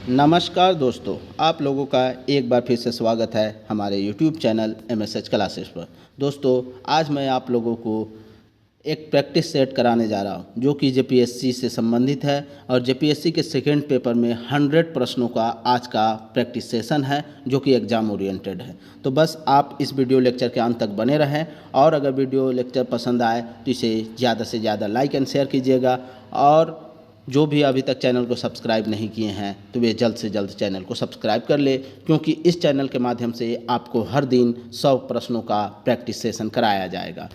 नमस्कार दोस्तों, आप लोगों का एक बार फिर से स्वागत है हमारे YouTube चैनल MSH क्लासेस पर। दोस्तों, आज मैं आप लोगों को एक प्रैक्टिस सेट कराने जा रहा हूं जो कि JPSC से संबंधित है और JPSC के सेकेंड पेपर में 100 प्रश्नों का आज का प्रैक्टिस सेशन है जो कि एग्ज़ाम ओरिएंटेड है। तो बस आप इस वीडियो लेक्चर के अंत तक बने रहें और अगर वीडियो लेक्चर पसंद आए तो इसे ज़्यादा से ज़्यादा लाइक एंड शेयर कीजिएगा और जो भी अभी तक चैनल को सब्सक्राइब नहीं किए हैं तो वे जल्द से जल्द चैनल को सब्सक्राइब कर ले, क्योंकि इस चैनल के माध्यम से आपको हर दिन 100 प्रश्नों का प्रैक्टिस सेशन कराया जाएगा।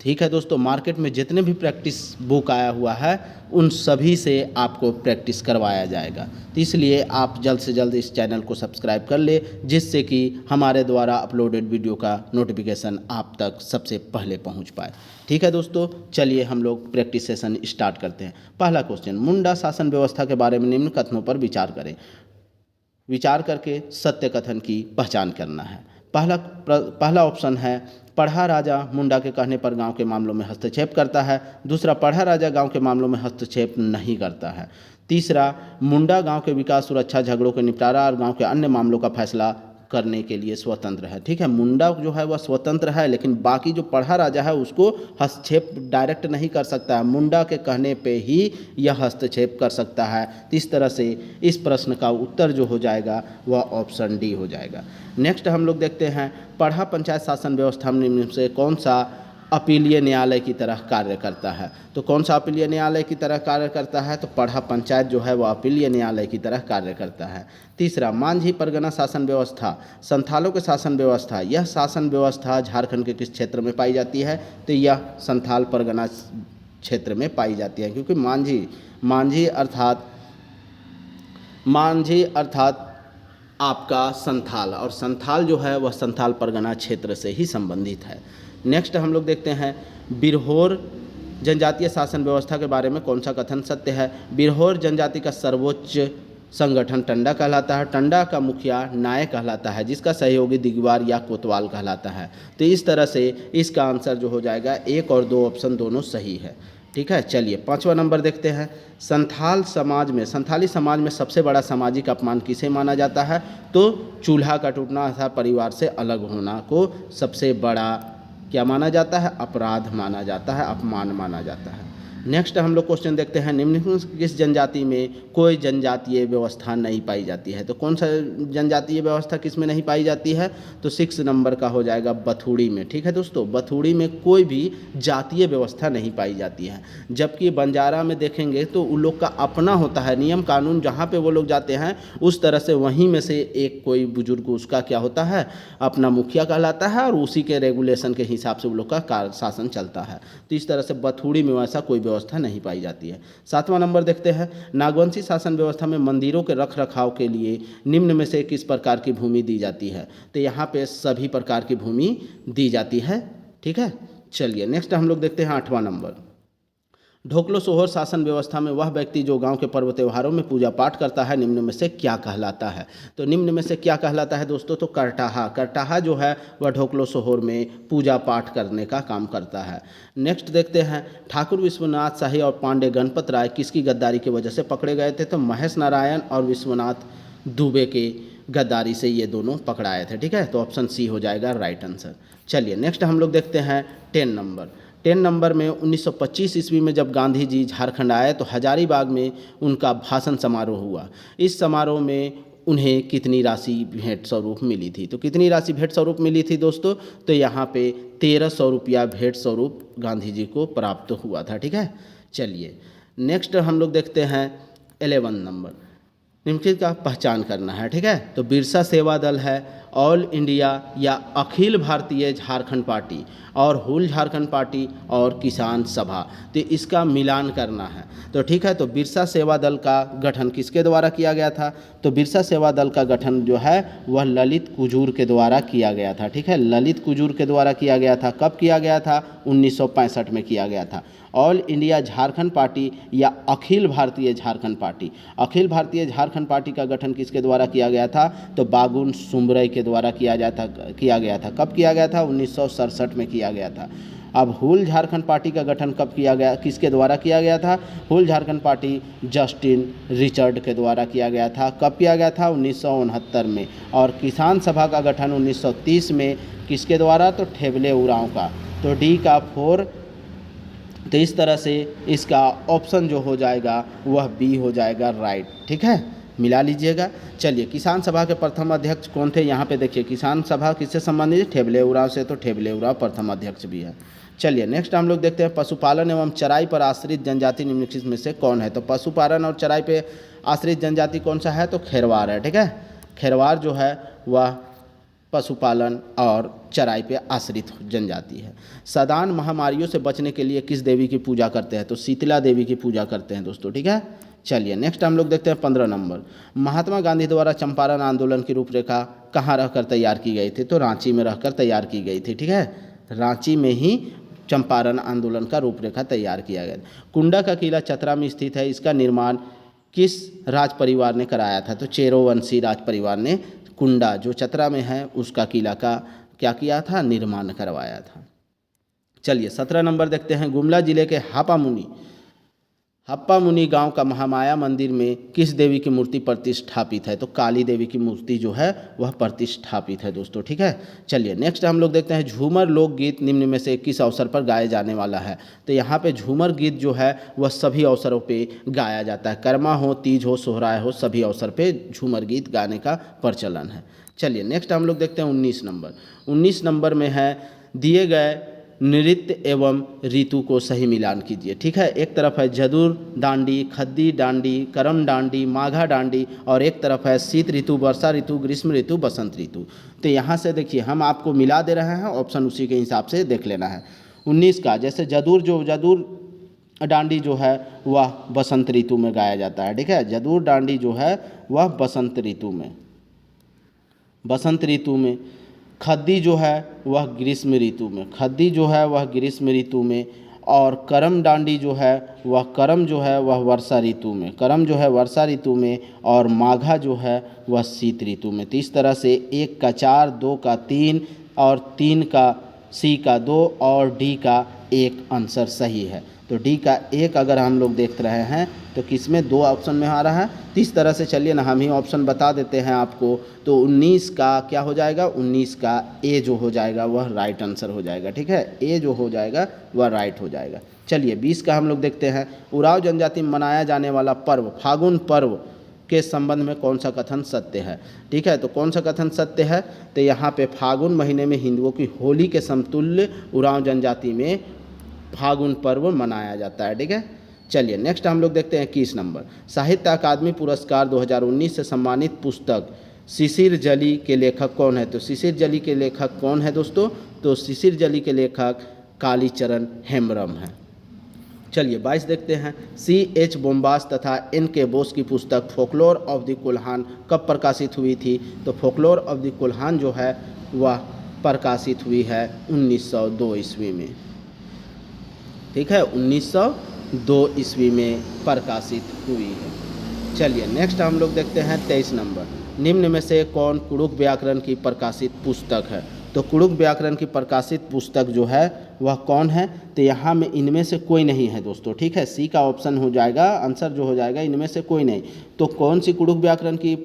ठीक है दोस्तों, मार्केट में जितने भी प्रैक्टिस बुक आया हुआ है उन सभी से आपको प्रैक्टिस करवाया जाएगा। तो इसलिए आप जल्द से जल्द इस चैनल को सब्सक्राइब कर ले, जिससे कि हमारे द्वारा अपलोडेड वीडियो का नोटिफिकेशन आप तक सबसे पहले पहुंच पाए। ठीक है दोस्तों, चलिए हम लोग प्रैक्टिस सेशन स्टार्ट करते हैं। पहला क्वेश्चन, मुंडा शासन व्यवस्था के बारे में निम्न कथनों पर विचार करें। विचार करके सत्य कथन की पहचान करना है। पहला ऑप्शन है, पढ़ा राजा मुंडा के कहने पर गांव के मामलों में हस्तक्षेप करता है। दूसरा, पढ़ा राजा गांव के मामलों में हस्तक्षेप नहीं करता है। तीसरा, मुंडा गांव के विकास, सुरक्षा, झगड़ों के निपटारा और गांव के अन्य मामलों का फैसला करने के लिए स्वतंत्र है। ठीक है, मुंडा जो है वह स्वतंत्र है, लेकिन बाकी जो पढ़ा राजा है उसको हस्तक्षेप डायरेक्ट नहीं कर सकता है, मुंडा के कहने पे ही यह हस्तक्षेप कर सकता है। तो इस तरह से इस प्रश्न का उत्तर जो हो जाएगा वह ऑप्शन डी हो जाएगा। नेक्स्ट हम लोग देखते हैं, पढ़ा पंचायत शासन व्यवस्था में निम्न से कौन सा अपीलीय न्यायालय की तरह कार्य करता है। तो कौन सा अपीलीय न्यायालय की तरह कार्य करता है, तो पढ़ा पंचायत जो है वह अपीलीय न्यायालय की तरह कार्य करता है। तीसरा, मांझी परगना शासन व्यवस्था, संथालों के शासन व्यवस्था, यह शासन व्यवस्था झारखंड के किस क्षेत्र में पाई जाती है, तो यह संथाल परगना क्षेत्र में पाई जाती है, क्योंकि मांझी अर्थात आपका संथाल, और संथाल जो है वह संथाल परगना क्षेत्र से ही संबंधित है। नेक्स्ट हम लोग देखते हैं, बिरहोर जनजातीय शासन व्यवस्था के बारे में कौन सा कथन सत्य है। बिरहोर जनजाति का सर्वोच्च संगठन टंडा कहलाता है। टंडा का मुखिया नायक कहलाता है, जिसका सहयोगी दिगवार या कोतवाल कहलाता है। तो इस तरह से इसका आंसर जो हो जाएगा 1 और 2 ऑप्शन दोनों सही है। ठीक है, चलिए 5वां नंबर देखते हैं, संथाली समाज में सबसे बड़ा सामाजिक अपमान किसे माना जाता है। तो चूल्हा का टूटना अर्थात परिवार से अलग होना को सबसे बड़ा क्या माना जाता है, अपराध माना जाता है, अपमान माना जाता है। नेक्स्ट हम लोग क्वेश्चन देखते हैं, निम्न किस जनजाति में कोई जनजातीय व्यवस्था नहीं पाई जाती है। तो कौन सा जनजातीय व्यवस्था किस में नहीं पाई जाती है, तो 6 नंबर का हो जाएगा बथुड़ी में। ठीक है दोस्तों, बथुड़ी में कोई भी जातीय व्यवस्था नहीं पाई जाती है। जबकि बंजारा में देखेंगे तो उन लोग का अपना होता है नियम कानून, जहाँ पे वो लोग जाते हैं उस तरह से वहीं में से एक कोई बुजुर्ग उसका क्या होता है, अपना मुखिया कहलाता है, और उसी के रेगुलेशन के हिसाब से वो लोग का शासन चलता है। तो इस तरह से बथुड़ी में वैसा कोई व्यवस्था नहीं पाई जाती है। 7वां नंबर देखते हैं, नागवंशी शासन व्यवस्था में मंदिरों के रख रखाव के लिए निम्न में से किस प्रकार की भूमि दी जाती है। तो यहाँ पे सभी प्रकार की भूमि दी जाती है। ठीक है, चलिए नेक्स्ट हम लोग देखते हैं 8वां नंबर, ढोकलो सोहर शासन व्यवस्था में वह व्यक्ति जो गांव के पर्व त्योहारों में पूजा पाठ करता है निम्न में से क्या कहलाता है। तो निम्न में से क्या कहलाता है दोस्तों, तो करटाहा जो है वह ढोकलो सोहर में पूजा पाठ करने का काम करता है। नेक्स्ट देखते हैं, ठाकुर विश्वनाथ शाही और पांडे गणपत राय किसकी गद्दारी की वजह से पकड़े गए थे। तो महेश नारायण और विश्वनाथ दुबे के गद्दारी से ये दोनों पकड़ाए थे। ठीक है, तो ऑप्शन सी हो जाएगा राइट आंसर। चलिए नेक्स्ट हम लोग देखते हैं 10 नंबर में 1925 ईस्वी में जब गांधी जी झारखंड आए तो हजारीबाग में उनका भाषण समारोह हुआ। इस समारोह में उन्हें कितनी राशि भेंट स्वरूप मिली थी। तो कितनी राशि भेंट स्वरूप मिली थी दोस्तों, तो यहाँ पे 1300 रुपया भेंट स्वरूप गांधी जी को प्राप्त हुआ था। ठीक है, चलिए नेक्स्ट हम लोग देखते हैं 11 नंबर, निम्नलिखित का पहचान करना है। ठीक है, तो बिरसा सेवा दल है, ऑल इंडिया या अखिल भारतीय झारखंड पार्टी, और हुल झारखंड पार्टी और किसान सभा। तो इसका मिलान करना है। तो ठीक है, तो बिरसा सेवा दल का गठन किसके द्वारा किया गया था। तो बिरसा सेवा दल का गठन जो है वह ललित कुजूर के द्वारा किया गया था। ठीक है, ललित कुजूर के द्वारा किया गया था। कब किया गया था, 1965 में किया गया था। ऑल इंडिया झारखंड पार्टी या अखिल भारतीय झारखंड पार्टी, अखिल भारतीय झारखंड पार्टी का गठन किसके द्वारा किया गया था, तो बागुन सुमरई के के द्वारा किया गया था। कब किया गया था? 1967 में किया गया था। अब हुल झारखंड पार्टी का गठन कब किया गया, किसके द्वारा किया गया था? हुल झारखंड पार्टी जस्टिन रिचर्ड के द्वारा किया गया था। कब किया गया था? 1969 में। और किसान सभा का गठन 1930 में किसके द्वारा? तो ठेबले उरांव का। तो डी का 4। तो इस तरह से इसका ऑप्शन जो हो जाएगा वह बी हो जाएगा राइट। ठीक है, मिला लीजिएगा। चलिए, किसान सभा के प्रथम अध्यक्ष कौन थे? यहाँ पे देखिए, किसान सभा किससे संबंधित है? ठेबले उरांव से। तो ठेबले उरांव प्रथम अध्यक्ष भी है। चलिए नेक्स्ट हम लोग देखते हैं, पशुपालन एवं चराई पर आश्रित जनजाति निम्नलिखित में से कौन है? तो पशुपालन और चराई पे आश्रित जनजाति कौन सा है? तो खेरवार है। ठीक है, खेरवार जो है वह पशुपालन और चराई पे आश्रित जनजाति है। सदान महामारियों से बचने के लिए किस देवी की पूजा करते हैं? तो शीतला देवी की पूजा करते हैं दोस्तों। ठीक है, चलिए नेक्स्ट हम लोग देखते हैं 15 नंबर, महात्मा गांधी द्वारा चंपारण आंदोलन की रूपरेखा कहाँ रहकर तैयार की गई थी? तो रांची में रहकर तैयार की गई थी। ठीक है, रांची में ही चंपारण आंदोलन का रूपरेखा तैयार किया गया। कुंडा का किला चतरा में स्थित है, इसका निर्माण किस राज परिवार ने कराया था? तो चेरोवंशी राज परिवार ने कुंडा जो चतरा में है उसका किला का क्या किया था? निर्माण करवाया था। चलिए 17 नंबर देखते हैं, गुमला जिले के हप्पा मुनि गांव का महामाया मंदिर में किस देवी की मूर्ति प्रतिष्ठापित है? तो काली देवी की मूर्ति जो है वह प्रतिष्ठापित है दोस्तों। ठीक है, चलिए नेक्स्ट हम लोग देखते हैं, झूमर लोकगीत निम्न में से किस अवसर पर गाए जाने वाला है? तो यहाँ पे झूमर गीत जो है वह सभी अवसरों पे गाया जाता है। कर्मा हो, तीज हो, सोहराय हो, सभी अवसर पे झूमर गीत गाने का प्रचलन है। चलिए नेक्स्ट हम लोग देखते हैं 19 नंबर। 19 नंबर में है, दिए गए नृत्य एवं ऋतु को सही मिलान कीजिए। ठीक है, एक तरफ है जदुर डांडी, खद्दी डांडी, करम डांडी, माघा डांडी, और एक तरफ है शीत ऋतु, वर्षा ऋतु, ग्रीष्म ऋतु, बसंत ऋतु। तो यहाँ से देखिए हम आपको मिला दे रहे हैं, ऑप्शन उसी के हिसाब से देख लेना है। 19 का जैसे जदुर डांडी जो है वह बसंत ऋतु में गाया जाता है। ठीक है, जदुर डांडी जो है वह बसंत ऋतु में, खद्दी जो है वह ग्रीष्म ऋतु में, और करम डांडी जो है वह वर्षा ऋतु में, और माघा जो है वह शीत ऋतु में। तो इस तरह से 1 का 4, 2 का 3 और 3 का सी का 2 और डी का 1 आंसर सही है। तो डी का 1 अगर हम लोग देख रहे हैं तो किसमें 2 ऑप्शन में आ रहा है। तो इस तरह से चलिए ना हम ही ऑप्शन बता देते हैं आपको। तो 19 का क्या हो जाएगा? 19 का ए जो हो जाएगा वह राइट आंसर हो जाएगा। ठीक है, ए जो हो जाएगा वह राइट हो जाएगा। चलिए 20 का हम लोग देखते हैं, उरांव जनजाति में मनाया जाने वाला पर्व फागुन पर्व के संबंध में कौन सा कथन सत्य है? ठीक है, तो कौन सा कथन सत्य है? तो यहाँ पे फागुन महीने में हिंदुओं की होली के समतुल्य उरांव जनजाति में फागुन पर्व मनाया जाता है। ठीक है, चलिए नेक्स्ट हम लोग देखते हैं 21 नंबर, साहित्य अकादमी पुरस्कार 2019 से सम्मानित पुस्तक शिशिर जली के लेखक कौन है? तो शिशिर जली के लेखक कौन है दोस्तों? तो शिशिर जली के लेखक कालीचरण हेम्ब्रम है। चलिए 22 देखते हैं, C.H. बोम्बास तथा N.K. बोस की पुस्तक फोकलोर ऑफ द कोल्हान कब प्रकाशित हुई थी? तो फोकलोर ऑफ द कोल्हान जो है वह प्रकाशित हुई है 1902 ईस्वी में। ठीक है, 1902 ईस्वी में प्रकाशित हुई है। चलिए नेक्स्ट हम लोग देखते हैं 23 नंबर, निम्न में से कौन कुड़ुक व्याकरण की प्रकाशित पुस्तक है? तो कुड़ुक व्याकरण की प्रकाशित पुस्तक जो है वह कौन है? तो यहाँ में इनमें से कोई नहीं है दोस्तों। ठीक है, सी का ऑप्शन हो जाएगा, आंसर जो हो जाएगा इनमें से कोई नहीं। तो कौन सी कुड़ुक व्याकरण की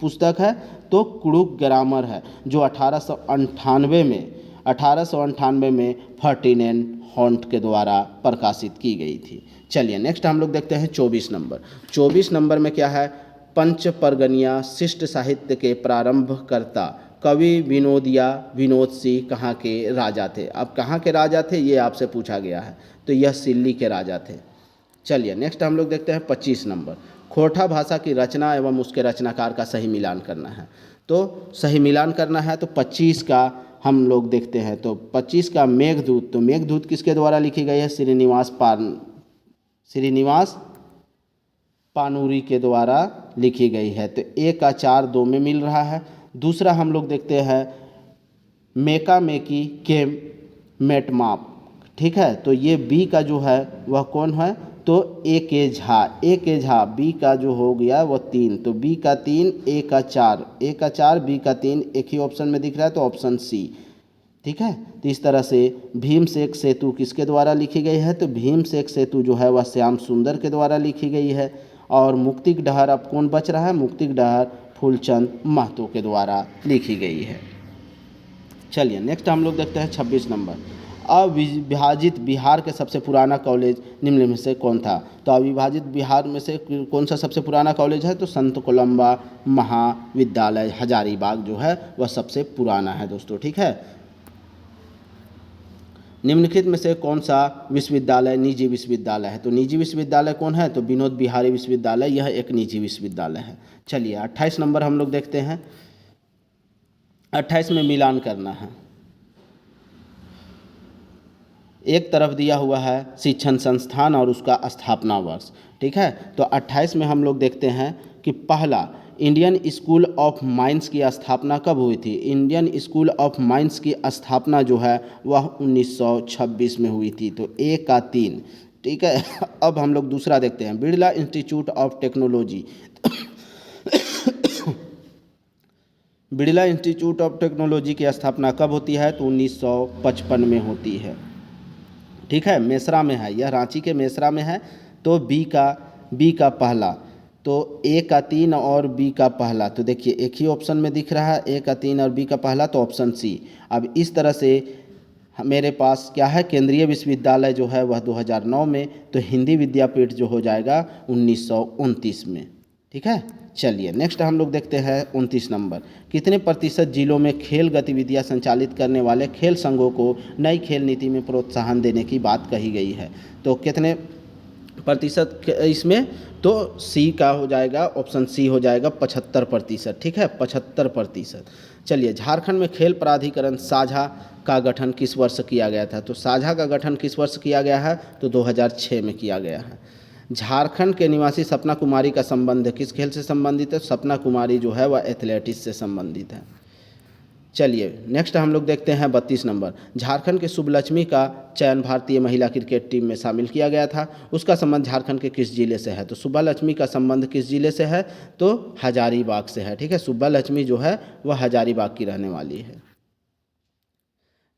पुस्तक है? तो कुड़ुक ग्रामर है, जो 1898 में फर्टिनेंड हॉन्ट के द्वारा प्रकाशित की गई थी। चलिए नेक्स्ट हम लोग देखते हैं 24 नंबर। 24 नंबर में क्या है? पंच परगनिया शिष्ट साहित्य के प्रारंभकर्ता कवि विनोद सिंह कहाँ के राजा थे? अब कहाँ के राजा थे ये आपसे पूछा गया है, तो यह सिल्ली के राजा थे। चलिए नेक्स्ट हम लोग देखते हैं 25 नंबर, खोरठा भाषा की रचना एवं उसके रचनाकार का सही मिलान करना है। तो सही मिलान करना है तो 25 का हम लोग देखते हैं। तो 25 का मेघदूत, तो मेघदूत किसके द्वारा लिखी गई है? श्रीनिवास पानूरी के द्वारा लिखी गई है। तो 1 का 4 2 में मिल रहा है। दूसरा हम लोग देखते हैं मेका मेकी के मेटमाप। ठीक है, तो ये बी का जो है वह कौन है? तो ए के झा, ए के झा, बी का जो हो गया वो 3, तो बी का 3, ए का 4, ए का 4, बी का 3, एक ही ऑप्शन में दिख रहा है तो ऑप्शन सी। ठीक है, तो इस तरह से भीमसेक सेतु किसके द्वारा लिखी गई है, तो भीमसेक सेतु जो है वह श्याम सुंदर के द्वारा लिखी गई है। और मुक्तिक डहर अब कौन बच रहा है, मुक्तिक डहर फूलचंद महतो के द्वारा लिखी गई है। चलिए नेक्स्ट हम लोग देखते हैं 26 नंबर। अविभाजित बिहार के सबसे पुराना कॉलेज निम्न में से कौन था, तो अविभाजित बिहार में से कौन सा सबसे पुराना कॉलेज है, तो संत कोलम्बा महाविद्यालय हजारीबाग जो है वह सबसे पुराना है दोस्तों। ठीक है, निम्नलिखित में से कौन सा विश्वविद्यालय निजी विश्वविद्यालय है, तो निजी विश्वविद्यालय कौन है, तो विनोद बिहारी विश्वविद्यालय, यह एक निजी विश्वविद्यालय है। चलिए 28 नंबर हम लोग देखते हैं। 28 में मिलान करना है। एक तरफ दिया हुआ है शिक्षण संस्थान और उसका स्थापना वर्ष। ठीक है, तो 28 में हम लोग देखते हैं कि पहला इंडियन स्कूल ऑफ माइंस की स्थापना कब हुई थी, इंडियन स्कूल ऑफ माइंस की स्थापना जो है वह 1926 में हुई थी, तो ए का 3। ठीक है, अब हम लोग दूसरा देखते हैं, Birla institute of technology. Birla institute of technology की स्थापना कब होती है, तो 1955 में होती है। ठीक है, मेसरा में है, यह रांची के मेसरा में है। तो बी का पहला, तो ए का 3 और बी का पहला, तो देखिए एक ही ऑप्शन में दिख रहा है, ए का 3 और बी का पहला, तो ऑप्शन सी। अब इस तरह से मेरे पास क्या है, केंद्रीय विश्वविद्यालय जो है वह 2009 में, तो हिंदी विद्यापीठ जो हो जाएगा 1929 में। ठीक है, चलिए नेक्स्ट हम लोग देखते हैं 29 नंबर। कितने प्रतिशत जिलों में खेल गतिविधियां संचालित करने वाले खेल संघों को नई खेल नीति में प्रोत्साहन देने की बात कही गई है, तो कितने प्रतिशत इसमें, तो सी का हो जाएगा, ऑप्शन सी हो जाएगा 75%। ठीक है, 75%। चलिए झारखंड में खेल प्राधिकरण साझा का गठन किस वर्ष किया गया था, तो साझा का गठन किस वर्ष किया गया है, तो 2006 में किया गया है। झारखंड के निवासी सपना कुमारी का संबंध किस खेल से संबंधित है, सपना कुमारी जो है वह एथलेटिक्स से संबंधित है। चलिए नेक्स्ट हम लोग देखते हैं 32 नंबर। झारखंड के शुभलक्ष्मी का चयन भारतीय महिला क्रिकेट टीम में शामिल किया गया था, उसका संबंध झारखंड के किस जिले से है, तो शुभलक्ष्मी का संबंध किस जिले से है, तो हजारीबाग से है। ठीक है, शुभलक्ष्मी जो है वह हजारीबाग की रहने वाली है।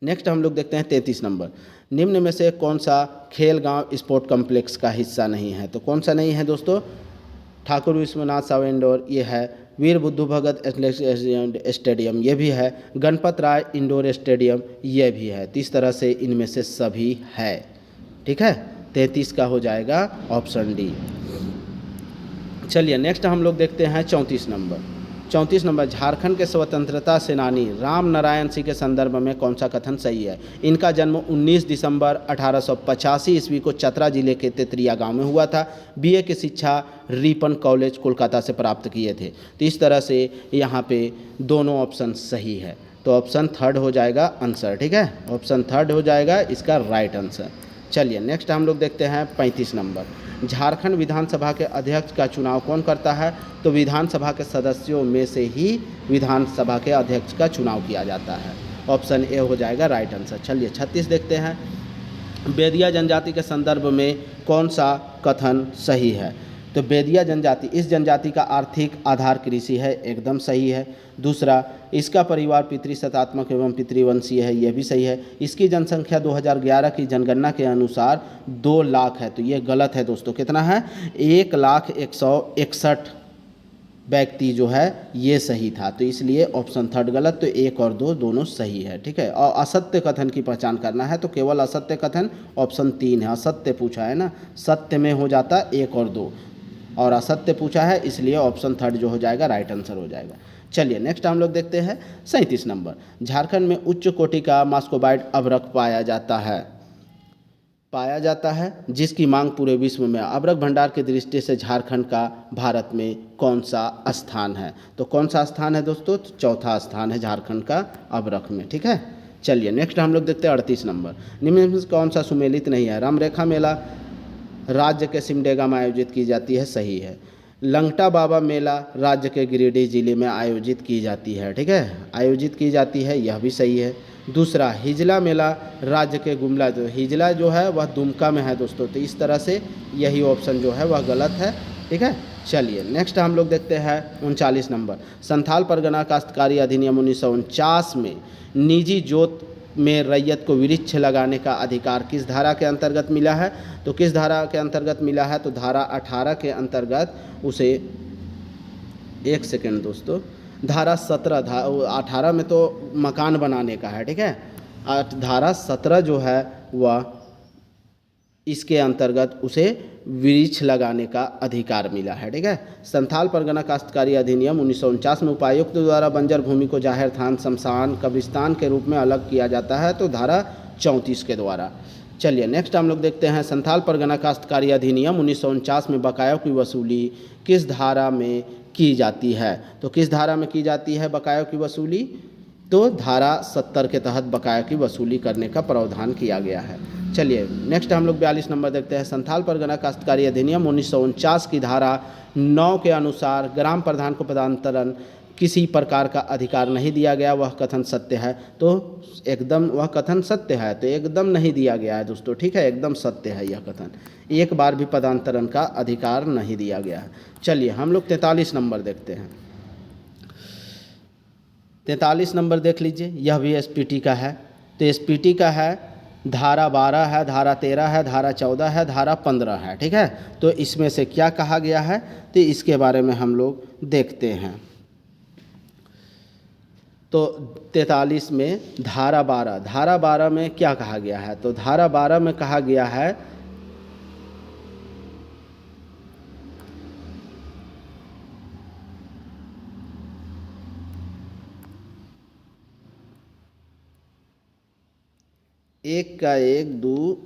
नेक्स्ट हम लोग देखते हैं 33 नंबर। निम्न में से कौन सा खेल गांव स्पोर्ट कॉम्प्लेक्स का हिस्सा नहीं है, तो कौन सा नहीं है दोस्तों, ठाकुर विश्वनाथ साव इंडोर ये है, वीर बुद्धू भगत एथलेटिक्स स्टेडियम ये भी है, गणपत राय इंडोर स्टेडियम ये भी है। तो इस तरह से इनमें से सभी है। ठीक है, 33 का हो जाएगा ऑप्शन डी। चलिए नेक्स्ट हम लोग देखते हैं 34 नंबर। 34 नंबर, झारखंड के स्वतंत्रता सेनानी राम नारायण सिंह के संदर्भ में कौन सा कथन सही है। इनका जन्म 19 दिसंबर 1885 ईस्वी को चतरा जिले के तेतरिया गांव में हुआ था। बीए की शिक्षा रिपन कॉलेज कोलकाता से प्राप्त किए थे। तो इस तरह से यहाँ पे दोनों ऑप्शन सही है, तो ऑप्शन थर्ड हो जाएगा आंसर। ठीक है, ऑप्शन थर्ड हो जाएगा इसका राइट आंसर। चलिए नेक्स्ट हम लोग देखते हैं 35 नंबर। झारखंड विधानसभा के अध्यक्ष का चुनाव कौन करता है, तो विधानसभा के सदस्यों में से ही विधानसभा के अध्यक्ष का चुनाव किया जाता है। ऑप्शन ए हो जाएगा राइट आंसर। चलिए 36 देखते हैं। बेदिया जनजाति के संदर्भ में कौन सा कथन सही है, तो बेदिया जनजाति, इस जनजाति का आर्थिक आधार कृषि है, एकदम सही है। दूसरा, इसका परिवार पितृसत्तात्मक एवं पितृवंशीय है, यह भी सही है। इसकी जनसंख्या 2011 की जनगणना के अनुसार 2 लाख है, तो ये गलत है दोस्तों। कितना है, 1,161 व्यक्ति जो है ये सही था, तो इसलिए ऑप्शन थर्ड गलत, तो 1 और 2 दोनों सही है। ठीक है, और असत्य कथन की पहचान करना है तो केवल असत्य कथन ऑप्शन 3 है। असत्य पूछा है ना, सत्य में हो जाता 1 और 2, और असत्य पूछा है इसलिए ऑप्शन थर्ड जो हो जाएगा राइट आंसर हो जाएगा। चलिए नेक्स्ट हम लोग देखते हैं 37 नंबर। झारखंड में उच्च कोटि का मास्कोबाइट अभ्रक पाया जाता है जिसकी मांग पूरे विश्व में। अभ्रक भंडार की दृष्टि से झारखंड का भारत में कौन सा स्थान है, तो कौन सा स्थान है दोस्तों, तो चौथा स्थान है झारखंड का अभ्रक में। ठीक है, चलिए नेक्स्ट हम लोग देखते हैं 38 नंबर। निम्न में कौन सा सुमेलित नहीं है। रामरेखा मेला राज्य के सिमडेगा में आयोजित की जाती है, सही है। लंगटा बाबा मेला राज्य के गिरिडीह जिले में आयोजित की जाती है। ठीक है, आयोजित की जाती है, यह भी सही है। दूसरा हिजला मेला राज्य के गुमला, जो हिजला जो है वह दुमका में है दोस्तों। तो इस तरह से यही ऑप्शन जो है वह गलत है, ठीक है। चलिए नेक्स्ट हम लोग देखते हैं 39 नंबर, संथाल परगना काश्तकारी अधिनियम 1949 में निजी जोत में रैयत को वृक्ष लगाने का अधिकार किस धारा के अंतर्गत मिला है? तो किस धारा के अंतर्गत मिला है? तो धारा 18 के अंतर्गत उसे, एक सेकेंड दोस्तों, धारा 17, 18 में तो मकान बनाने का है, ठीक है। धारा 17 जो है वह इसके अंतर्गत उसे वृक्ष लगाने का अधिकार मिला है, ठीक है। संथाल परगना काश्तकारी अधिनियम 1949 में उपायुक्त द्वारा बंजर भूमि को जाहिर थान, शमशान, कब्रिस्तान के रूप में अलग किया जाता है, तो धारा 34 के द्वारा। चलिए नेक्स्ट हम लोग देखते हैं संथाल परगना काश्तकारी अधिनियम 1949 में बकायों की वसूली किस धारा में की जाती है? तो किस धारा में की जाती है बकायों की वसूली? तो धारा 70 के तहत बकाया की वसूली करने का प्रावधान किया गया है। चलिए नेक्स्ट हम लोग 42 नंबर देखते हैं, संथाल परगना काश्तकारी अधिनियम 1949 की धारा 9 के अनुसार ग्राम प्रधान को पदांतरण किसी प्रकार का अधिकार नहीं दिया गया, वह कथन सत्य है? तो एकदम वह कथन सत्य है, तो एकदम नहीं दिया गया है दोस्तों, ठीक है, एकदम सत्य है यह कथन, एक बार भी पदांतरण का अधिकार नहीं दिया गया है। चलिए हम लोग 43 नंबर देखते हैं। 43 नंबर देख लीजिए, यह भी एसपीटी का है। तो एसपीटी का है, धारा 12 है, धारा 13 है, धारा 14 है, धारा 15 है, ठीक है। तो इसमें से क्या कहा गया है, तो इसके बारे में हम लोग देखते हैं। तो 43 में धारा 12 में क्या कहा गया है? तो धारा 12 में कहा गया है एक का एक दो,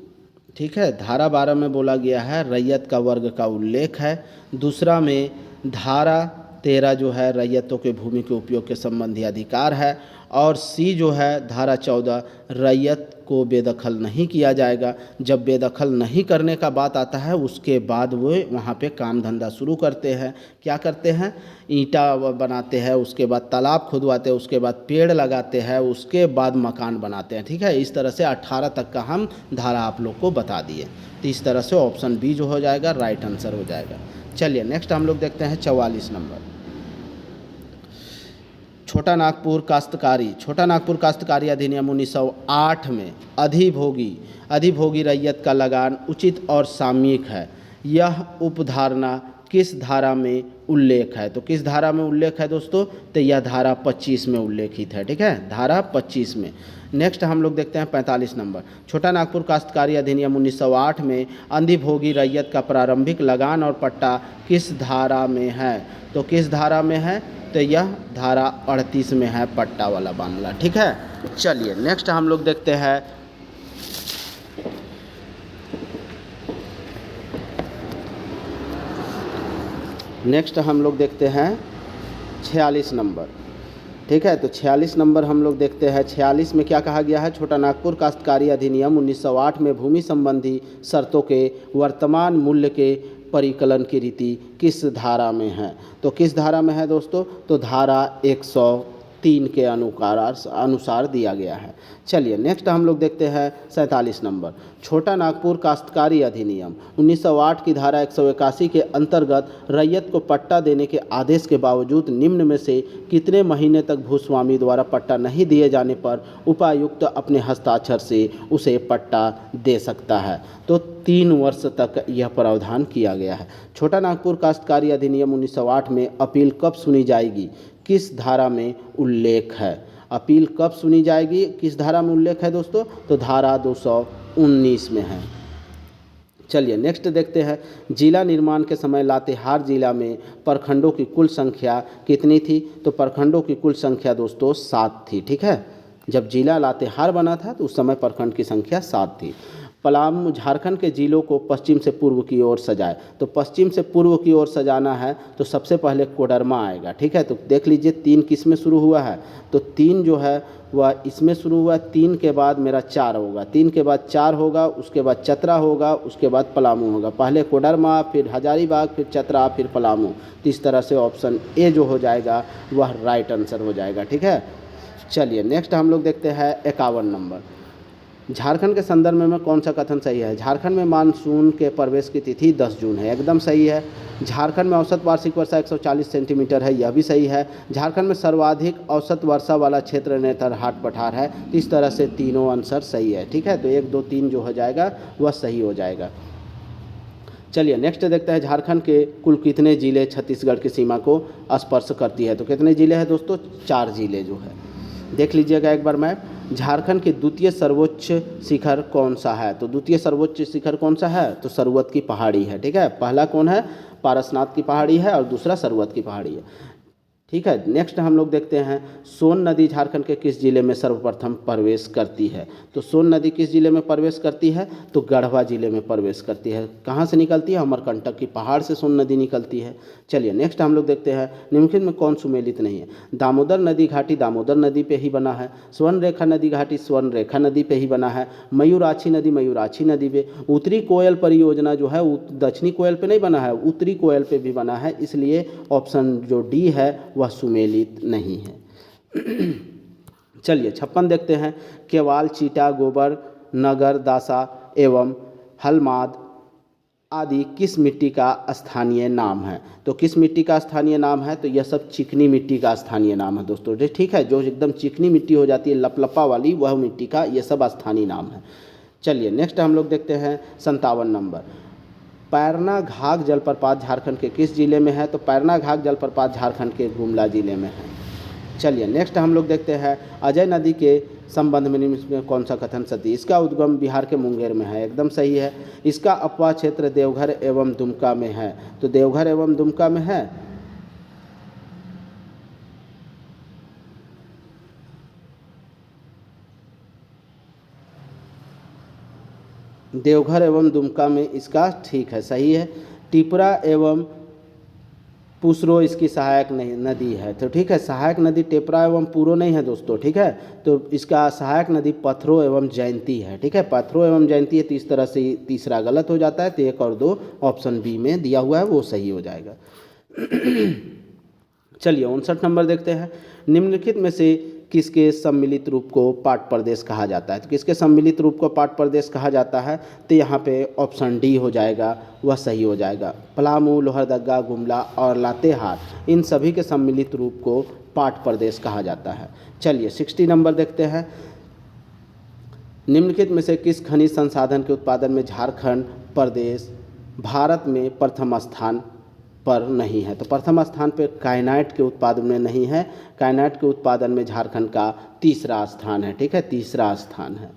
ठीक है। धारा 12 में बोला गया है रैयत का वर्ग का उल्लेख है। दूसरा में धारा 13 जो है रैयतों के भूमि के उपयोग के संबंधी अधिकार है। और सी जो है धारा 14 रैयत को बेदखल नहीं किया जाएगा। जब बेदखल नहीं करने का बात आता है उसके बाद वो वहाँ पे काम धंधा शुरू करते हैं। क्या करते हैं? ईंटा बनाते हैं, उसके बाद तालाब खुदवाते हैं, उसके बाद पेड़ लगाते हैं, उसके बाद मकान बनाते हैं, ठीक है। इस तरह से 18 तक का हम धारा आप लोग को बता दिए। तो इस तरह से ऑप्शन बी जो हो जाएगा राइट आंसर हो जाएगा। चलिए नेक्स्ट हम लोग देखते हैं 44 नंबर, छोटा नागपुर काश्तकारी अधिनियम 1908 में अधिभोगी रैयत का लगान उचित और सामयिक है, यह उपधारणा किस धारा में उल्लेख है? तो किस धारा में उल्लेख है दोस्तों? तो यह धारा 25 में उल्लेखित है, ठीक है, धारा 25 में। नेक्स्ट हम लोग देखते हैं 45 नंबर, छोटा नागपुर काश्तकारी अधिनियम 1908 में अधिभोगी रैयत का प्रारंभिक लगान और पट्टा किस धारा में है? तो किस धारा में है? तो यह धारा 38 में है, पट्टा वाला मामला, ठीक है। चलिए नेक्स्ट हम लोग देखते हैं हम लोग देखते हैं 46 नंबर, ठीक है। तो 46 नंबर हम लोग देखते हैं। 46 में क्या कहा गया है? छोटा नागपुर काश्तकारी अधिनियम 1908 में भूमि संबंधी शर्तों के वर्तमान मूल्य के परिकलन की रीति किस धारा में है? तो किस धारा में है दोस्तों? तो धारा 103 के अनुसार दिया गया है। चलिए नेक्स्ट हम लोग देखते हैं 47 नंबर, छोटा नागपुर काश्तकारी अधिनियम 1908 की धारा 181 के अंतर्गत रैयत को पट्टा देने के आदेश के बावजूद निम्न में से कितने महीने तक भूस्वामी द्वारा पट्टा नहीं दिए जाने पर उपायुक्त अपने हस्ताक्षर से उसे पट्टा दे सकता है? तो 3 वर्ष तक यह प्रावधान किया गया है। छोटा नागपुर काश्तकारी अधिनियम 1908 में अपील कब सुनी जाएगी? किस धारा में उल्लेख है? अपील कब सुनी जाएगी, किस धारा में उल्लेख है दोस्तों? तो धारा 219 में है। चलिए नेक्स्ट देखते हैं, जिला निर्माण के समय लातेहार जिला में प्रखंडों की कुल संख्या कितनी थी? तो प्रखंडों की कुल संख्या दोस्तों 7 थी, ठीक है। जब जिला लातेहार बना था तो उस समय प्रखंड की संख्या 7 थी। पलामू झारखंड के जिलों को पश्चिम से पूर्व की ओर सजाए, तो पश्चिम से पूर्व की ओर सजाना है तो सबसे पहले कोडरमा आएगा, ठीक है। तो देख लीजिए 3 किस में शुरू हुआ है? तो 3 जो है वह इसमें शुरू हुआ, 3 के बाद मेरा 4 होगा, 3 के बाद 4 होगा, उसके बाद चतरा होगा, उसके बाद पलामू होगा। पहले कोडरमा, फिर हजारीबाग, फिर चतरा, फिर पलामू। तो इस तरह से ऑप्शन ए जो हो जाएगा वह राइट आंसर हो जाएगा, ठीक है। चलिए नेक्स्ट हम लोग देखते हैं 51 नंबर। झारखंड के संदर्भ में कौन सा कथन सही है? झारखंड में मानसून के प्रवेश की तिथि 10 जून है, एकदम सही है। झारखंड में औसत वार्षिक वर्षा 140 सेंटीमीटर है, यह भी सही है। झारखंड में सर्वाधिक औसत वर्षा वाला क्षेत्र नेतरहाट पठार है। इस तरह से तीनों आंसर सही है, ठीक है। तो 1 2 3 जो हो जाएगा वह सही हो जाएगा। चलिए नेक्स्ट देखते हैं, झारखंड के कुल कितने जिले छत्तीसगढ़ की सीमा को स्पर्श करती है? तो कितने जिले हैं दोस्तों? 4 जिले जो है, देख लीजिएगा एक बार मैप। झारखंड के द्वितीय सर्वोच्च शिखर कौन सा है? तो द्वितीय सर्वोच्च शिखर कौन सा है? तो सरवत की पहाड़ी है, ठीक है। पहला कौन है? पारसनाथ की पहाड़ी है और दूसरा सरवत की पहाड़ी है, ठीक है। नेक्स्ट हम लोग देखते हैं, सोन नदी झारखंड के किस जिले में सर्वप्रथम प्रवेश करती है? तो सोन नदी किस जिले में प्रवेश करती है? तो गढ़वा जिले में प्रवेश करती है। कहाँ से निकलती है? अमरकंटक की पहाड़ से सोन नदी निकलती है। चलिए नेक्स्ट हम लोग देखते हैं, निम्नलिखित में कौन सुमेलित नहीं है? दामोदर नदी घाटी दामोदर नदी पे ही बना है। स्वर्ण रेखा नदी घाटी स्वर्ण रेखा नदी पे ही बना है। मयूराक्षी नदी मयूराक्षी नदी पे। उत्तरी कोयल परियोजना जो है दक्षिणी कोयल पे नहीं बना है, उत्तरी कोयल पे भी बना है, इसलिए ऑप्शन जो डी है वह सुमेलित नहीं है। चलिए 56 देखते हैं, केवाल, चीटा, गोबर, नगर, दासा एवं हलमाद आदि किस मिट्टी का स्थानीय नाम है? तो किस मिट्टी का स्थानीय नाम है? तो यह सब चिकनी मिट्टी का स्थानीय नाम है दोस्तों, ठीक है। जो एकदम चिकनी मिट्टी हो जाती है लपलपा वाली, वह मिट्टी का ये सब स्थानीय नाम है। चलिए नेक्स्ट हम लोग देखते हैं 57 नंबर। पैरना घाघ जलप्रपात झारखंड के किस जिले में है? तो पैरना घाघ जलप्रपात झारखंड के गुमला जिले में है। चलिए नेक्स्ट हम लोग देखते हैं, अजय नदी के संबंध में निम्न में कौन सा कथन सही? इसका उद्गम बिहार के मुंगेर में है, एकदम सही है। इसका अपवाह क्षेत्र देवघर एवं दुमका में है, तो देवघर एवं दुमका में है। देवघर एवं दुमका में इसका ठीक है, सही है। टिपरा एवं पुसरो इसकी सहायक नदी है, तो ठीक है। सहायक नदी टेपरा एवं पूरो नहीं है दोस्तों, ठीक है। तो इसका सहायक नदी पत्थरो एवं जयंती है, ठीक है। पत्थरो एवं जयंती है, तो इस तरह से तीसरा गलत हो जाता है। तो 1 और 2 ऑप्शन बी में दिया हुआ है वो सही हो जाएगा। चलिए 59 नंबर देखते हैं, निम्नलिखित में से किसके सम्मिलित रूप को पाट प्रदेश कहा जाता है? तो किसके सम्मिलित रूप को पाट प्रदेश कहा जाता है? तो यहाँ पे ऑप्शन डी हो जाएगा, वह सही हो जाएगा। पलामू, लोहरदगा, गुमला और लातेहार, इन सभी के सम्मिलित रूप को पाट प्रदेश कहा जाता है। चलिए 60 नंबर देखते हैं, निम्नलिखित में से किस खनिज संसाधन के उत्पादन में झारखंड प्रदेश भारत में प्रथम स्थान पर नहीं है? तो प्रथम स्थान पर काइनाइट के उत्पादन में नहीं है। काइनाइट के उत्पादन में झारखंड का तीसरा स्थान है, ठीक है, तीसरा स्थान है।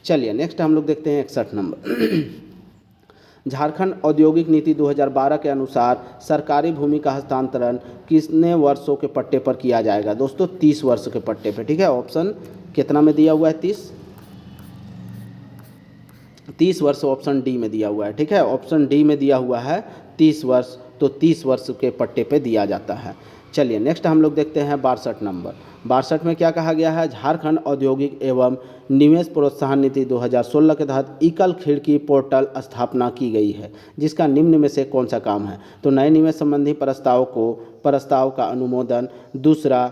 चलिए नेक्स्ट हम लोग देखते हैं 61 नंबर। झारखंड औद्योगिक नीति 2012 के अनुसार सरकारी भूमि का हस्तांतरण कितने वर्षों के पट्टे पर किया जाएगा? दोस्तों 30 वर्ष के पट्टे पर, ठीक है। ऑप्शन कितना में दिया हुआ है? 30 वर्ष ऑप्शन डी में दिया हुआ है, ठीक है। ऑप्शन डी में दिया हुआ है 30 वर्ष, तो 30 वर्ष के पट्टे पे दिया जाता है। चलिए नेक्स्ट हम लोग देखते हैं 62 नंबर। 62 में क्या कहा गया है? झारखंड औद्योगिक एवं निवेश प्रोत्साहन नीति 2016 के तहत एकल खिड़की पोर्टल स्थापना की गई है, जिसका निम्न में से कौन सा काम है? तो नए निवेश संबंधी प्रस्ताव का अनुमोदन, दूसरा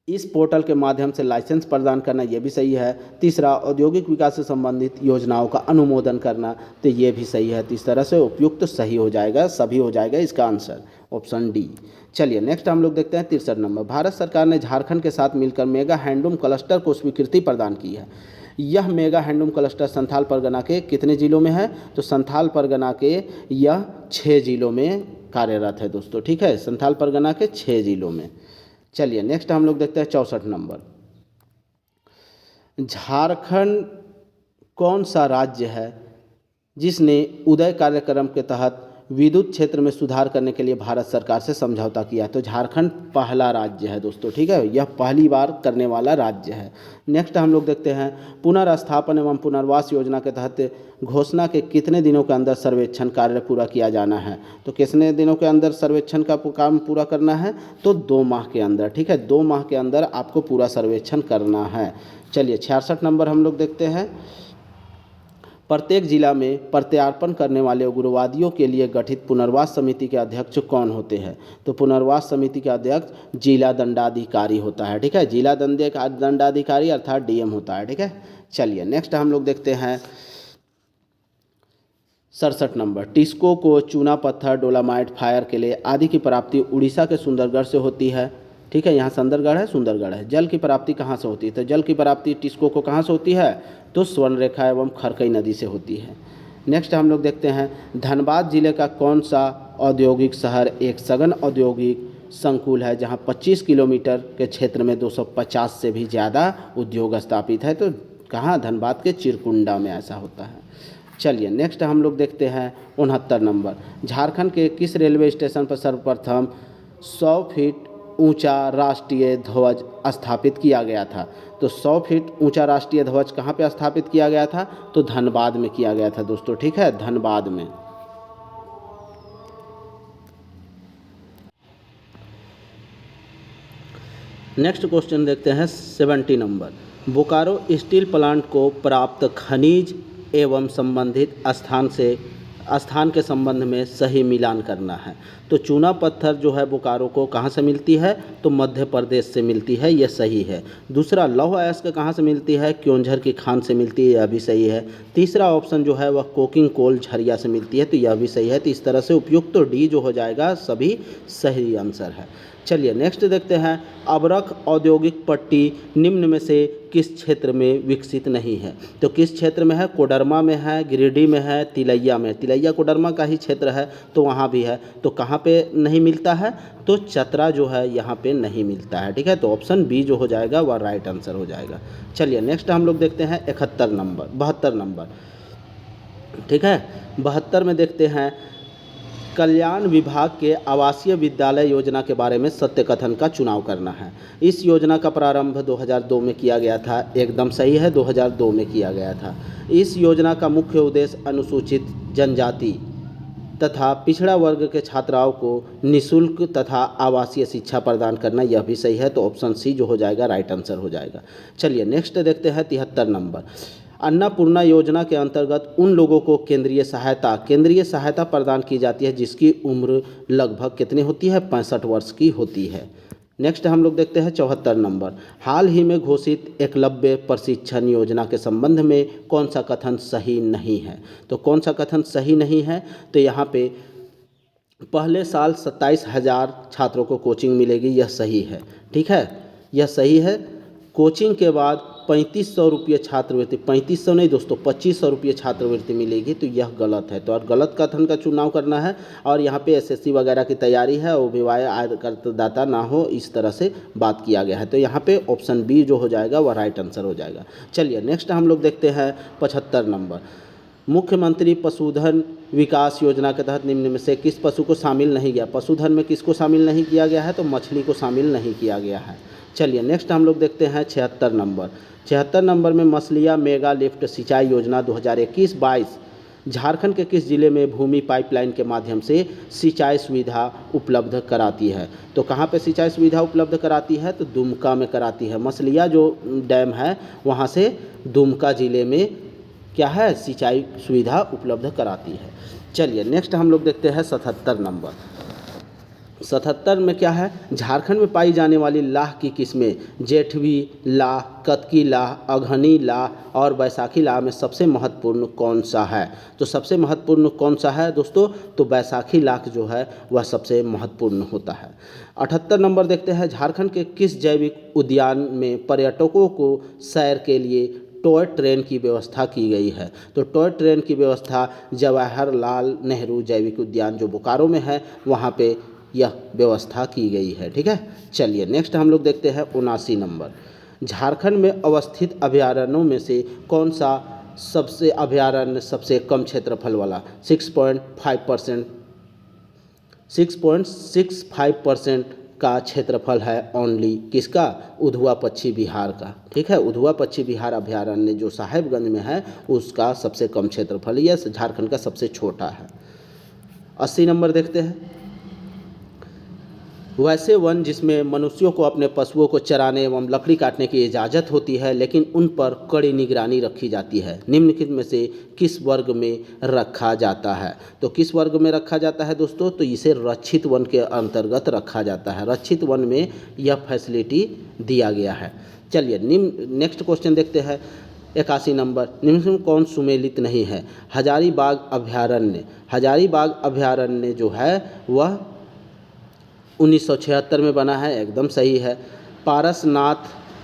इस पोर्टल के माध्यम से लाइसेंस प्रदान करना, ये भी सही है। तीसरा औद्योगिक विकास से संबंधित योजनाओं का अनुमोदन करना, तो ये भी सही है। तो इस तरह से उपयुक्त सही हो जाएगा, सभी हो जाएगा इसका आंसर ऑप्शन डी। चलिए नेक्स्ट हम लोग देखते हैं 63 नंबर। भारत सरकार ने झारखंड के साथ मिलकर मेगा हैंडलूम क्लस्टर को स्वीकृति प्रदान की है। यह mega handloom cluster Santhal Pargana के कितने जिलों में है? तो संथाल परगना के यह 6 जिलों में कार्यरत है दोस्तों, ठीक है। संथाल परगना के 6 जिलों में। चलिए नेक्स्ट हम लोग देखते हैं 64 नंबर। झारखंड कौन सा राज्य है जिसने उदय कार्यक्रम के तहत विद्युत क्षेत्र में सुधार करने के लिए भारत सरकार से समझौता किया? तो झारखंड पहला राज्य है दोस्तों, ठीक है। यह पहली बार करने वाला राज्य है। नेक्स्ट हम लोग देखते हैं, पुनर्स्थापन एवं पुनर्वास योजना के तहत घोषणा के कितने दिनों के अंदर सर्वेक्षण कार्य पूरा किया जाना है? तो कितने दिनों के अंदर सर्वेक्षण का काम पूरा करना है? तो 2 माह के अंदर, ठीक है। 2 माह के अंदर आपको पूरा सर्वेक्षण करना है। चलिए 66 नंबर हम लोग देखते हैं, प्रत्येक जिला में प्रत्यार्पण करने वाले उग्रवादियों के लिए गठित पुनर्वास समिति के अध्यक्ष कौन होते हैं? तो पुनर्वास समिति का अध्यक्ष जिला दंडाधिकारी होता है। ठीक है, जिला दंडाधिकारी अर्थात डीएम होता है। ठीक है, चलिए नेक्स्ट हम लोग देखते हैं 67 नंबर। टिस्को को चूना पत्थर, डोलामाइट, फायर के लिए आदि की प्राप्ति उड़ीसा के सुंदरगढ़ से होती है। ठीक है, यहाँ सुंदरगढ़ है। जल की प्राप्ति कहाँ से होती है? तो जल की प्राप्ति टिस्को को कहाँ से होती है? तो स्वर्णरेखा एवं खरकई नदी से होती है। नेक्स्ट हम लोग देखते हैं धनबाद जिले का कौन सा औद्योगिक शहर एक सघन औद्योगिक संकुल है जहाँ 25 किलोमीटर के क्षेत्र में 250 से भी ज़्यादा उद्योग स्थापित है? तो कहाँ? धनबाद के चिरकुंडा में ऐसा होता है। चलिए नेक्स्ट हम लोग देखते हैं 69 नंबर। झारखंड के किस रेलवे स्टेशन पर सर्वप्रथम 100 फीट ऊंचा राष्ट्रीय ध्वज स्थापित किया गया था? तो 100 फीट ऊंचा राष्ट्रीय ध्वज कहाँ पे स्थापित किया गया था? तो धनबाद में किया गया था दोस्तों। ठीक है, धनबाद में। नेक्स्ट क्वेश्चन देखते हैं 70 नंबर। बोकारो स्टील प्लांट को प्राप्त खनिज एवं संबंधित स्थान के संबंध में सही मिलान करना है। तो चूना पत्थर जो है बोकारो को कहाँ से मिलती है? तो मध्य प्रदेश से मिलती है, यह सही है। दूसरा, लौह अयस्क कहाँ से मिलती है? क्योंझर की खान से मिलती है, यह भी सही है। तीसरा ऑप्शन जो है वह कोकिंग कोल झरिया से मिलती है, तो यह भी सही है। तो इस तरह से उपयुक्त तो डी जो हो जाएगा सभी सही आंसर है। चलिए नेक्स्ट देखते हैं अबरख औद्योगिक पट्टी निम्न में से किस क्षेत्र में विकसित नहीं है? तो किस क्षेत्र में है? कोडरमा में है, गिरिडीह में है, तिलैया में। तिलैया कोडरमा का ही क्षेत्र है तो वहाँ भी है। तो कहाँ पे नहीं मिलता है? तो चतरा जो है यहाँ पे नहीं मिलता है। ठीक है, तो ऑप्शन बी जो हो जाएगा वह राइट आंसर हो जाएगा। चलिए नेक्स्ट हम लोग देखते हैं 72 नंबर। ठीक है, 72 में देखते हैं कल्याण विभाग के आवासीय विद्यालय योजना के बारे में सत्य कथन का चुनाव करना है। इस योजना का प्रारंभ 2002 में किया गया था, एकदम सही है, 2002 में किया गया था। इस योजना का मुख्य उद्देश्य अनुसूचित जनजाति तथा पिछड़ा वर्ग के छात्राओं को निःशुल्क तथा आवासीय शिक्षा प्रदान करना, यह भी सही है। तो ऑप्शन सी जो हो जाएगा राइट आंसर हो जाएगा। चलिए नेक्स्ट देखते हैं 73 नंबर। अन्नपूर्णा योजना के अंतर्गत उन लोगों को केंद्रीय सहायता प्रदान की जाती है जिसकी उम्र लगभग कितनी होती है? 65 वर्ष की होती है। नेक्स्ट हम लोग देखते हैं 74 नंबर। हाल ही में घोषित एकलव्य प्रशिक्षण योजना के संबंध में कौन सा कथन सही नहीं है? तो कौन सा कथन सही नहीं है? तो यहाँ पे पहले साल 27,000 छात्रों को कोचिंग मिलेगी, यह सही है। ठीक है, यह सही है। कोचिंग के बाद 3500 रुपये छात्रवृत्ति, 3500 नहीं दोस्तों, 2500 रुपये छात्रवृत्ति मिलेगी, तो यह गलत है। तो और गलत कथन का चुनाव करना है। और यहाँ पे एसएससी वगैरह की तैयारी है और विवाह आयकरदाता ना हो, इस तरह से बात किया गया है। तो यहाँ पे ऑप्शन बी जो हो जाएगा वह राइट आंसर हो जाएगा। चलिए नेक्स्ट हम लोग देखते हैं 75 नंबर। मुख्यमंत्री पशुधन विकास योजना के तहत निम्न में से किस पशु को शामिल नहीं किया? पशुधन में किसको शामिल नहीं किया गया है? तो मछली को शामिल नहीं किया गया है। चलिए नेक्स्ट हम लोग देखते हैं 76 नंबर। 76 नंबर में मसलिया मेगा लिफ्ट सिंचाई योजना 2021-22 झारखंड के किस जिले में भूमि पाइपलाइन के माध्यम से सिंचाई सुविधा उपलब्ध कराती है? तो कहाँ पे सिंचाई सुविधा उपलब्ध कराती है? तो दुमका में कराती है। मसलिया जो डैम है वहाँ से दुमका जिले में क्या है? सिंचाई सुविधा उपलब्ध कराती है। चलिए नेक्स्ट हम लोग देखते हैं 77 नंबर। 77 में क्या है? झारखंड में पाई जाने वाली लाह की किस्में जेठवी लाह, कतकी लाह, अघनी लाह और बैसाखी लाह में सबसे महत्वपूर्ण कौन सा है? तो सबसे महत्वपूर्ण कौन सा है दोस्तों? तो बैसाखी लाह जो है वह सबसे महत्वपूर्ण होता है। 78 नंबर देखते हैं। झारखंड के किस जैविक उद्यान में पर्यटकों को सैर के लिए टॉय ट्रेन की व्यवस्था की गई है? तो टॉय ट्रेन की व्यवस्था जवाहरलाल नेहरू जैविक उद्यान जो बोकारो में है वहाँ पे यह व्यवस्था की गई है। ठीक है, चलिए नेक्स्ट हम लोग देखते हैं 79 नंबर। झारखंड में अवस्थित अभयारण्यों में से कौन सा अभयारण्य सबसे कम क्षेत्रफल वाला 6.65% का क्षेत्रफल है ओनली किसका? उधवा पक्षी विहार का। ठीक है, उधवा पक्षी विहार अभयारण्य जो साहेबगंज में है उसका सबसे कम क्षेत्रफल, यह झारखंड का सबसे छोटा है। 80 नंबर देखते हैं। वैसे वन जिसमें मनुष्यों को अपने पशुओं को चराने एवं लकड़ी काटने की इजाज़त होती है, लेकिन उन पर कड़ी निगरानी रखी जाती है, निम्नलिखित में से किस वर्ग में रखा जाता है? तो किस वर्ग में रखा जाता है दोस्तों? तो इसे रक्षित वन के अंतर्गत रखा जाता है। रक्षित वन में यह फैसिलिटी दिया गया है। चलिए नेक्स्ट क्वेश्चन देखते हैं। 81 नंबर, निम्न में कौन सुमेलित नहीं है? हजारीबाग अभयारण्य। हजारीबाग अभयारण्य जो है वह 1976 में बना है, एकदम सही है। पारसनाथ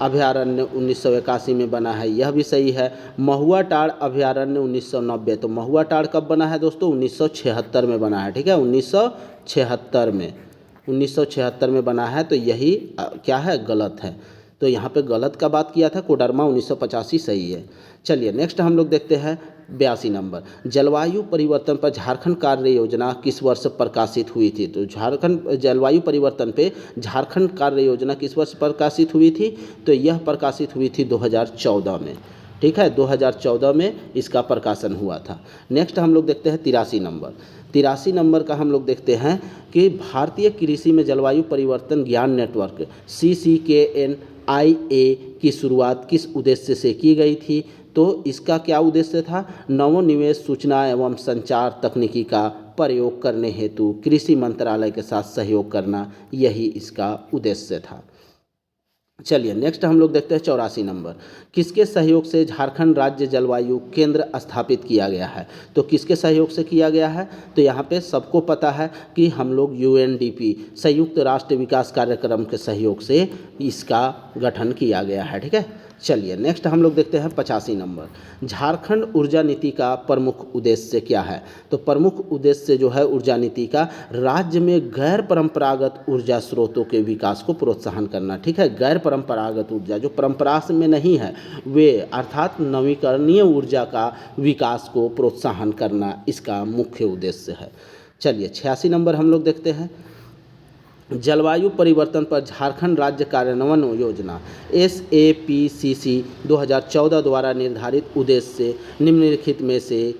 अभयारण्य 1981 में बना है, यह भी सही है। महुआ टाड़ अभयारण्य 1990। तो महुआ टाड़ कब बना है दोस्तों? 1976 में बना है, ठीक है, 1976 में बना है। तो यही क्या है? गलत है। तो यहाँ पे गलत का बात किया था, कोडरमा 1985 सही है। चलिए नेक्स्ट हम लोग देखते हैं 82 नंबर, जलवायु परिवर्तन पर झारखंड कार्य योजना किस वर्ष प्रकाशित हुई थी? तो झारखंड जलवायु परिवर्तन पे झारखंड कार्य योजना किस वर्ष प्रकाशित हुई थी? तो यह प्रकाशित हुई थी 2014 में, ठीक है, 2014 में इसका प्रकाशन हुआ था। नेक्स्ट हम लोग देखते हैं 83 नंबर। 83 नंबर का हम लोग देखते हैं कि भारतीय कृषि में जलवायु परिवर्तन ज्ञान नेटवर्क CCKNIA की शुरुआत किस उद्देश्य से की गई थी? तो इसका क्या उद्देश्य था? नवोन्मेष, सूचना एवं संचार तकनीकी का प्रयोग करने हेतु कृषि मंत्रालय के साथ सहयोग करना, यही इसका उद्देश्य था। चलिए नेक्स्ट हम लोग देखते हैं 84 नंबर, किसके सहयोग से झारखंड राज्य जलवायु केंद्र स्थापित किया गया है? तो किसके सहयोग से किया गया है? तो यहाँ पे सबको पता है कि हम लोग UNDP संयुक्त राष्ट्र विकास कार्यक्रम के सहयोग से इसका गठन किया गया है, ठीक है। चलिए नेक्स्ट हम लोग देखते हैं 85 नंबर, झारखंड ऊर्जा नीति का प्रमुख उद्देश्य क्या है? तो प्रमुख उद्देश्य जो है ऊर्जा नीति का, राज्य में गैर परंपरागत ऊर्जा स्रोतों के विकास को प्रोत्साहन करना, ठीक है। गैर परंपरागत ऊर्जा जो परंपरा में नहीं है वे, अर्थात नवीकरणीय ऊर्जा का विकास को प्रोत्साहन करना इसका मुख्य उद्देश्य है। चलिए 86 नंबर हम लोग देखते हैं, जलवायु परिवर्तन पर झारखंड राज्य कार्यान्वयन योजना SAPCC 2014 द्वारा निर्धारित उद्देश्य निम्नलिखित में से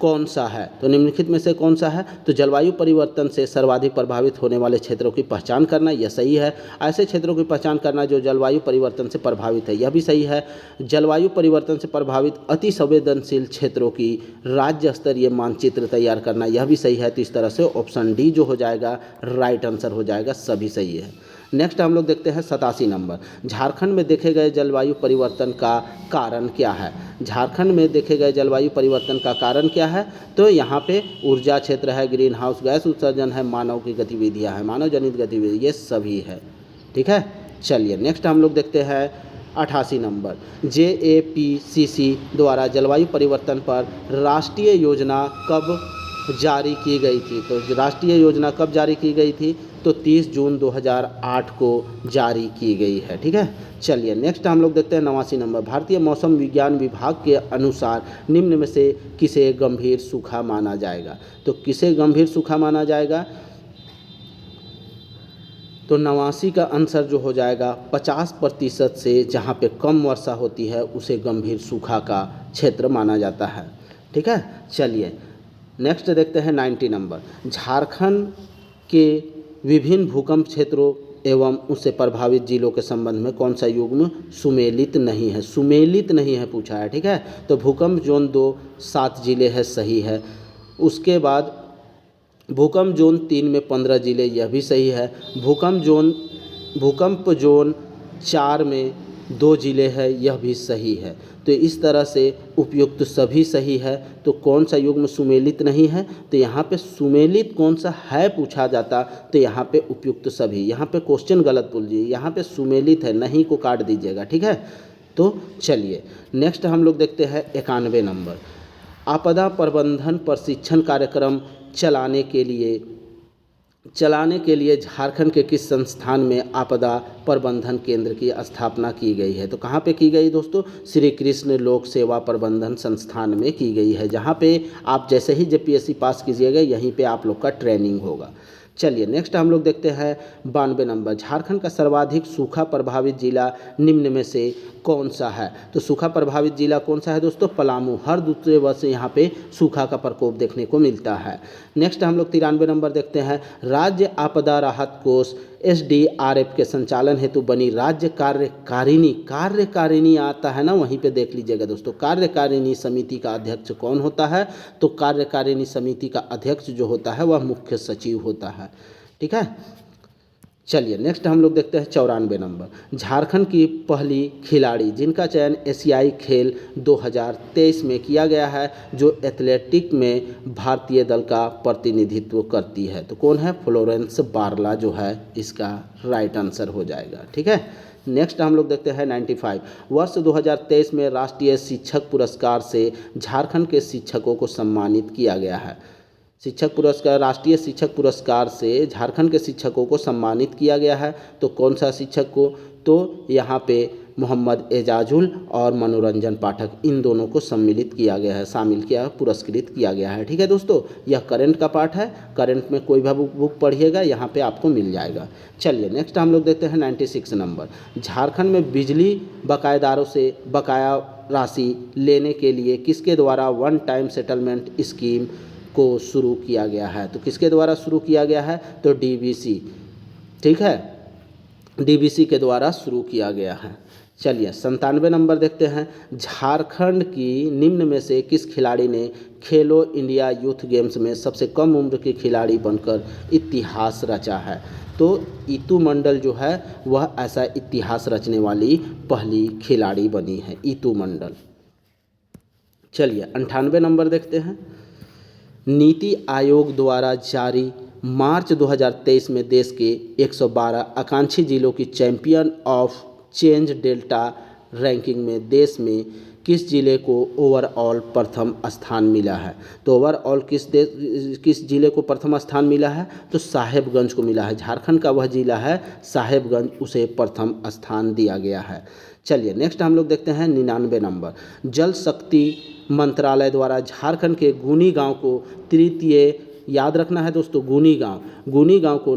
कौन सा है? तो निम्नलिखित में से कौन सा है? तो जलवायु परिवर्तन से सर्वाधिक प्रभावित होने वाले क्षेत्रों की पहचान करना, यह सही है। ऐसे क्षेत्रों की पहचान करना जो जलवायु परिवर्तन से प्रभावित है, यह भी सही है। जलवायु परिवर्तन से प्रभावित अति संवेदनशील क्षेत्रों की राज्य स्तरीय मानचित्र तैयार करना, यह भी सही है। तो इस तरह से ऑप्शन डी जो हो जाएगा राइट आंसर हो जाएगा, सभी सही है। नेक्स्ट हम लोग देखते हैं 87 नंबर, झारखंड में देखे गए जलवायु परिवर्तन का कारण क्या है? झारखंड में देखे गए जलवायु परिवर्तन का कारण क्या है? तो यहाँ पे ऊर्जा क्षेत्र है, ग्रीन हाउस गैस उत्सर्जन है, मानव की गतिविधियाँ हैं, मानव जनित गतिविधि, ये सभी है, ठीक है। चलिए नेक्स्ट हम लोग देखते हैं 88 नंबर, JAPCC द्वारा जलवायु परिवर्तन पर राष्ट्रीय योजना कब जारी की गई थी? तो राष्ट्रीय योजना कब जारी की गई थी? तो 30 जून 2008 को जारी की गई है, ठीक है। चलिए नेक्स्ट हम लोग देखते हैं 89 नंबर, भारतीय मौसम विज्ञान विभाग के अनुसार निम्न में से किसे गंभीर सूखा माना जाएगा? तो किसे गंभीर सूखा माना जाएगा? तो 89 का आंसर जो हो जाएगा 50% से जहाँ पे कम वर्षा होती है उसे गंभीर सूखा का क्षेत्र माना जाता है, ठीक है। चलिए नेक्स्ट देखते हैं 90 नंबर, झारखंड के विभिन्न भूकंप क्षेत्रों एवं उससे प्रभावित जिलों के संबंध में कौन सा युग्म सुमेलित नहीं है? सुमेलित नहीं है पूछा है, ठीक है। तो भूकंप जोन 2 7 जिले है, सही है। उसके बाद भूकंप जोन 3 में 15 जिले, यह भी सही है। भूकंप जोन 4 में 2 जिले है, यह भी सही है। तो इस तरह से उपयुक्त सभी सही है। तो कौन सा युग्म सुमेलित नहीं है? तो यहाँ पे सुमेलित कौन सा है पूछा जाता तो यहाँ पे उपयुक्त सभी, यहाँ पे क्वेश्चन गलत बोल दीजिए, यहाँ पे सुमेलित है, नहीं को काट दीजिएगा, ठीक है। तो चलिए नेक्स्ट हम लोग देखते हैं 91 नंबर, आपदा प्रबंधन प्रशिक्षण कार्यक्रम चलाने के लिए झारखंड के किस संस्थान में आपदा प्रबंधन केंद्र की स्थापना की गई है? तो कहाँ पे की गई दोस्तों? श्री कृष्ण लोक सेवा प्रबंधन संस्थान में की गई है, जहाँ पे आप जैसे ही JPSC पास कीजिएगा यहीं पे आप लोग का ट्रेनिंग होगा। चलिए नेक्स्ट हम लोग देखते हैं 92 नंबर, झारखंड का सर्वाधिक सूखा प्रभावित जिला निम्न में से कौन सा है। तो सूखा प्रभावित जिला कौन सा है दोस्तों, पलामू। हर दूसरे वर्ष यहाँ पे सूखा का प्रकोप देखने को मिलता है। नेक्स्ट हम लोग 93 नंबर देखते हैं, राज्य आपदा राहत कोष SDRF के संचालन हेतु बनी राज्य कार्यकारिणी आता है ना, वहीं पे देख लीजिएगा दोस्तों, कार्यकारिणी समिति का अध्यक्ष कौन होता है। तो कार्यकारिणी समिति का अध्यक्ष जो होता है वह मुख्य सचिव होता है। ठीक है, चलिए नेक्स्ट हम लोग देखते हैं 94 नंबर, झारखंड की पहली खिलाड़ी जिनका चयन एशियाई खेल 2023 में किया गया है, जो एथलेटिक में भारतीय दल का प्रतिनिधित्व करती है। तो कौन है, फ्लोरेंस बारला जो है इसका राइट आंसर हो जाएगा। ठीक है, नेक्स्ट हम लोग देखते हैं 95, वर्ष 2023 में राष्ट्रीय शिक्षक पुरस्कार से झारखंड के शिक्षकों को सम्मानित किया गया है। शिक्षक पुरस्कार, राष्ट्रीय शिक्षक पुरस्कार से झारखंड के शिक्षकों को सम्मानित किया गया है। तो कौन सा शिक्षक को, तो यहाँ पे मोहम्मद एजाजुल और मनोरंजन पाठक, इन दोनों को सम्मिलित किया गया है, शामिल किया, पुरस्कृत किया गया है। ठीक है दोस्तों, यह करंट का पार्ट है, करंट में कोई भी बुक पढ़िएगा यहाँ पे आपको मिल जाएगा। चलिए नेक्स्ट हम लोग देखते हैं 96 नंबर, झारखंड में बिजली बकायेदारों से बकाया राशि लेने के लिए किसके द्वारा वन टाइम सेटलमेंट स्कीम को शुरू किया गया है। तो किसके द्वारा शुरू किया गया है, तो DBC। ठीक है, DBC के द्वारा शुरू किया गया है। चलिए 97 नंबर देखते हैं, झारखंड की निम्न में से किस खिलाड़ी ने खेलो इंडिया यूथ गेम्स में सबसे कम उम्र की खिलाड़ी बनकर इतिहास रचा है। तो ईतू मंडल जो है वह ऐसा इतिहास रचने वाली पहली खिलाड़ी बनी है, ईतू मंडल। चलिए 98 नंबर देखते हैं, नीति आयोग द्वारा जारी मार्च 2023 में देश के 112 आकांक्षी जिलों की champion of change delta ranking में देश में किस जिले को ओवरऑल प्रथम स्थान मिला है। तो ओवरऑल किस जिले को प्रथम स्थान मिला है, तो साहेबगंज को मिला है। झारखंड का वह जिला है साहेबगंज, उसे प्रथम स्थान दिया गया है। चलिए नेक्स्ट हम लोग देखते हैं 99 नंबर, जल शक्ति मंत्रालय द्वारा झारखंड के गुनी गांव को तृतीय, याद रखना है दोस्तों, गुनी गांव को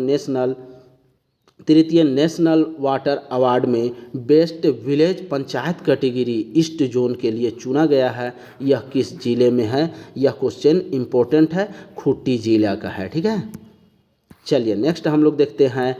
तृतीय नेशनल वाटर अवार्ड में best village panchayat category east zone के लिए चुना गया है। यह किस जिले में है, यह क्वेश्चन इंपॉर्टेंट है, खूंटी जिला का है। ठीक है, चलिए नेक्स्ट हम लोग देखते हैं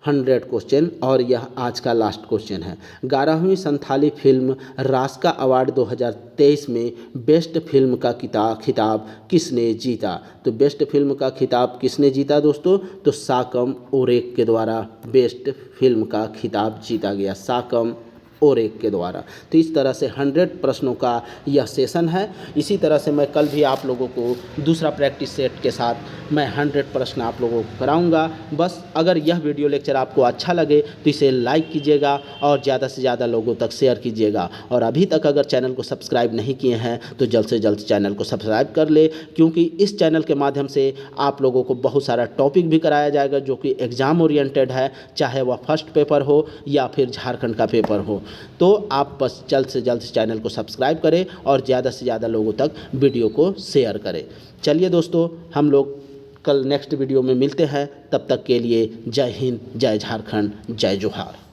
100 क्वेश्चन, और यह आज का लास्ट क्वेश्चन है। 11वीं संथाली फिल्म रास्का अवार्ड 2023 में बेस्ट फिल्म का खिताब किसने जीता। तो बेस्ट फिल्म का खिताब किसने जीता दोस्तों, तो साकम ओरेक के द्वारा बेस्ट फिल्म का खिताब जीता गया, साकम ओरेक के द्वारा। तो इस तरह से 100 प्रश्नों का यह सेशन है। इसी तरह से मैं कल भी आप लोगों को दूसरा प्रैक्टिस सेट के साथ मैं 100 प्रश्न आप लोगों को कराऊंगा। बस अगर यह वीडियो लेक्चर आपको अच्छा लगे तो इसे लाइक कीजिएगा और ज़्यादा से ज़्यादा लोगों तक शेयर कीजिएगा। और अभी तक अगर चैनल को सब्सक्राइब नहीं किए हैं तो जल्द से जल्द चैनल को सब्सक्राइब कर ले, क्योंकि इस चैनल के माध्यम से आप लोगों को बहुत सारा टॉपिक भी कराया जाएगा जो कि एग्ज़ाम ओरिएंटेड है, चाहे वह फर्स्ट पेपर हो या फिर झारखंड का पेपर हो। तो आप बस जल्द से जल्द चैनल को सब्सक्राइब करें और ज़्यादा से ज़्यादा लोगों तक वीडियो को शेयर करें। चलिए दोस्तों, हम लोग कल नेक्स्ट वीडियो में मिलते हैं। तब तक के लिए जय हिंद, जय झारखंड, जय जोहार।